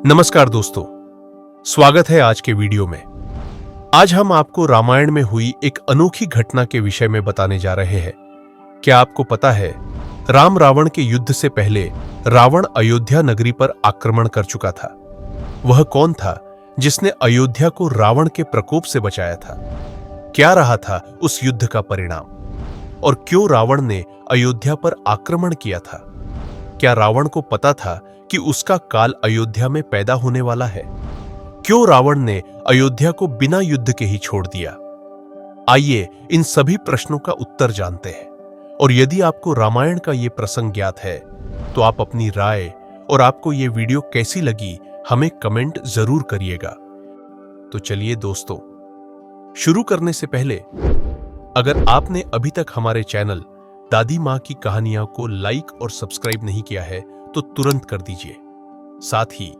नमस्कार दोस्तों, स्वागत है आज के वीडियो में। आज हम आपको रामायण में हुई एक अनोखी घटना के विषय में बताने जा रहे हैं। क्या आपको पता है, राम रावण के युद्ध से पहले रावण अयोध्या नगरी पर आक्रमण कर चुका था। वह कौन था जिसने अयोध्या को रावण के प्रकोप से बचाया था? क्या रहा था उस युद्ध का परिणाम, और क्यों रावण ने अयोध्या पर आक्रमण किया था? क्या रावण को पता था कि उसका काल अयोध्या में पैदा होने वाला है? क्यों रावण ने अयोध्या को बिना युद्ध के ही छोड़ दिया? आइए इन सभी प्रश्नों का उत्तर जानते हैं। और यदि आपको रामायण का यह प्रसंग ज्ञात है तो आप अपनी राय और आपको यह वीडियो कैसी लगी हमें कमेंट जरूर करिएगा। तो चलिए दोस्तों, शुरू करने से पहले अगर आपने अभी तक हमारे चैनल दादी माँ की कहानियां को लाइक और सब्सक्राइब नहीं किया है तो तुरंत कर दीजिए। साथ ही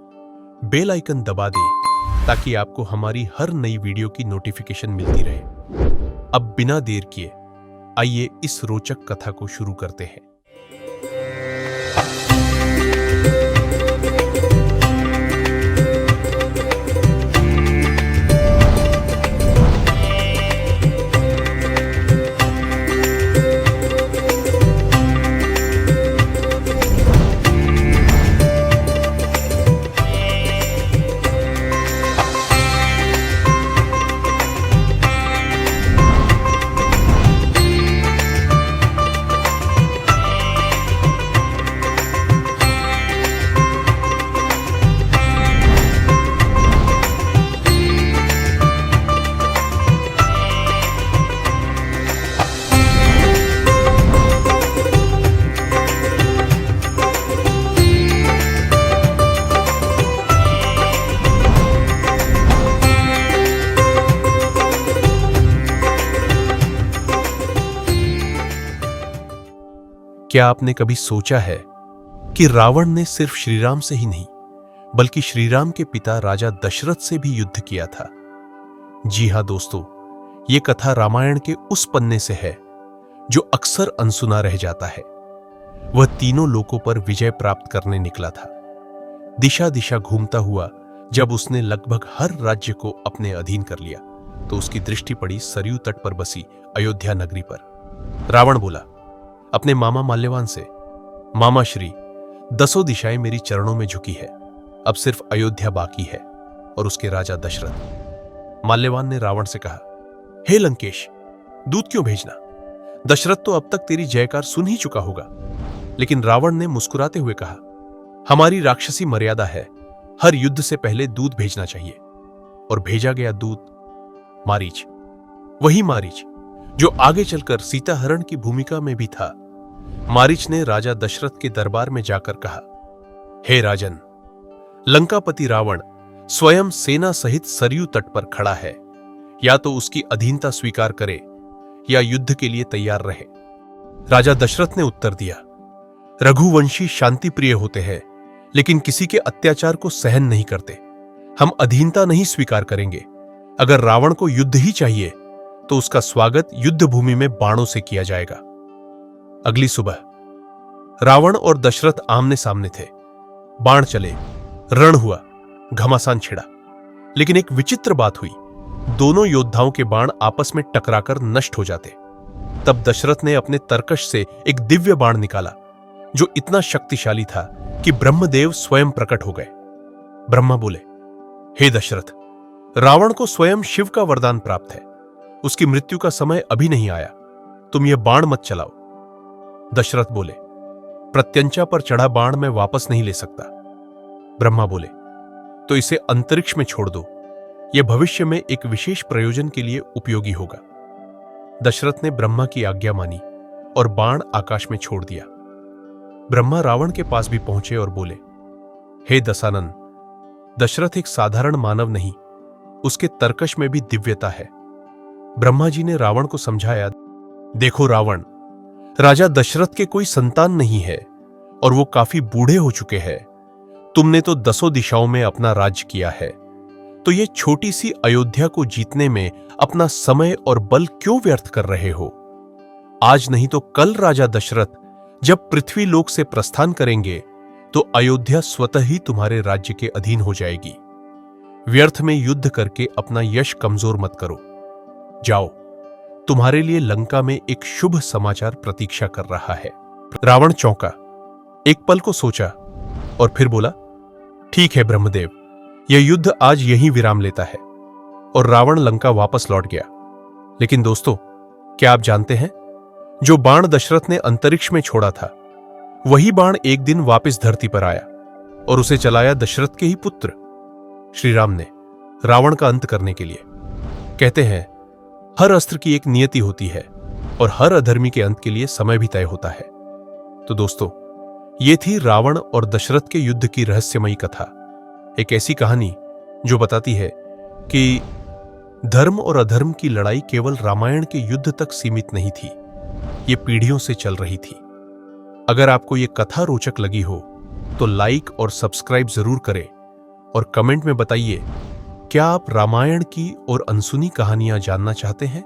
बेल आइकन दबा दें ताकि आपको हमारी हर नई वीडियो की नोटिफिकेशन मिलती रहे। अब बिना देर किए आइए इस रोचक कथा को शुरू करते हैं। क्या आपने कभी सोचा है कि रावण ने सिर्फ श्रीराम से ही नहीं बल्कि श्रीराम के पिता राजा दशरथ से भी युद्ध किया था? जी हां दोस्तों, यह कथा रामायण के उस पन्ने से है जो अक्सर अनसुना रह जाता है। वह तीनों लोकों पर विजय प्राप्त करने निकला था। दिशा दिशा घूमता हुआ जब उसने लगभग हर राज्य को अपने अधीन कर लिया तो उसकी दृष्टि पड़ी सरयू तट पर बसी अयोध्या नगरी पर। रावण बोला अपने मामा माल्यवान से, मामा श्री, 10 दिशाएं मेरी चरणों में झुकी है, अब सिर्फ अयोध्या बाकी है और उसके राजा दशरथ। माल्यवान ने रावण से कहा, हे लंकेश, दूत क्यों भेजना? दशरथ तो अब तक तेरी जयकार सुन ही चुका होगा। लेकिन रावण ने मुस्कुराते हुए कहा, हमारी राक्षसी मर्यादा है, हर युद्ध से पहले दूत भेजना चाहिए। और भेजा गया दूत मारीच, वही मारीच जो आगे चलकर सीता हरण की भूमिका में भी था। मारीच ने राजा दशरथ के दरबार में जाकर कहा, हे राजन, लंकापति रावण स्वयं सेना सहित सरयू तट पर खड़ा है, या तो उसकी अधीनता स्वीकार करे या युद्ध के लिए तैयार रहे। राजा दशरथ ने उत्तर दिया, रघुवंशी शांति प्रिय होते हैं लेकिन किसी के अत्याचार को सहन नहीं करते। हम अधीनता नहीं स्वीकार करेंगे। अगर रावण को युद्ध ही चाहिए तो उसका स्वागत युद्ध भूमि में बाणों से किया जाएगा। अगली सुबह रावण और दशरथ आमने सामने थे। बाण चले, रण हुआ, घमासान छिड़ा। लेकिन एक विचित्र बात हुई, दोनों योद्धाओं के बाण आपस में टकराकर नष्ट हो जाते। तब दशरथ ने अपने तरकश से एक दिव्य बाण निकाला जो इतना शक्तिशाली था कि ब्रह्मदेव स्वयं प्रकट हो गए। ब्रह्मा बोले, हे दशरथ, रावण को स्वयं शिव का वरदान प्राप्त है, उसकी मृत्यु का समय अभी नहीं आया, तुम यह बाण मत चलाओ। दशरथ बोले, प्रत्यंचा पर चढ़ा बाण मैं वापस नहीं ले सकता। ब्रह्मा बोले, तो इसे अंतरिक्ष में छोड़ दो, यह भविष्य में एक विशेष प्रयोजन के लिए उपयोगी होगा। दशरथ ने ब्रह्मा की आज्ञा मानी और बाण आकाश में छोड़ दिया। ब्रह्मा रावण के पास भी पहुंचे और बोले, हे दशानन, दशरथ एक साधारण मानव नहीं, उसके तरकश में भी दिव्यता है। ब्रह्मा जी ने रावण को समझाया, देखो रावण, राजा दशरथ के कोई संतान नहीं है और वो काफी बूढ़े हो चुके हैं। तुमने तो 10 दिशाओं में अपना राज्य किया है, तो ये छोटी सी अयोध्या को जीतने में अपना समय और बल क्यों व्यर्थ कर रहे हो? आज नहीं तो कल राजा दशरथ जब पृथ्वी लोक से प्रस्थान करेंगे तो अयोध्या स्वतः ही तुम्हारे राज्य के अधीन हो जाएगी। व्यर्थ में युद्ध करके अपना यश कमजोर मत करो। जाओ, तुम्हारे लिए लंका में एक शुभ समाचार प्रतीक्षा कर रहा है। रावण चौंका, एक पल को सोचा और फिर बोला, ठीक है ब्रह्मदेव, यह युद्ध आज यहीं विराम लेता है। और रावण लंका वापस लौट गया। लेकिन दोस्तों, क्या आप जानते हैं, जो बाण दशरथ ने अंतरिक्ष में छोड़ा था, वही बाण एक दिन वापस धरती पर आया और उसे चलाया दशरथ के ही पुत्र श्री राम ने, रावण का अंत करने के लिए। कहते हैं, हर अस्त्र की एक नियति होती है और हर अधर्मी के अंत के लिए समय भी तय होता है। तो दोस्तों, ये थी रावण और दशरथ के युद्ध की रहस्यमयी कथा। एक ऐसी कहानी जो बताती है कि धर्म और अधर्म की लड़ाई केवल रामायण के युद्ध तक सीमित नहीं थी, ये पीढ़ियों से चल रही थी। अगर आपको ये कथा रोचक लगी हो तो लाइक और सब्सक्राइब जरूर करें और कमेंट में बताइए, क्या आप रामायण की और अनसुनी कहानियां जानना चाहते हैं?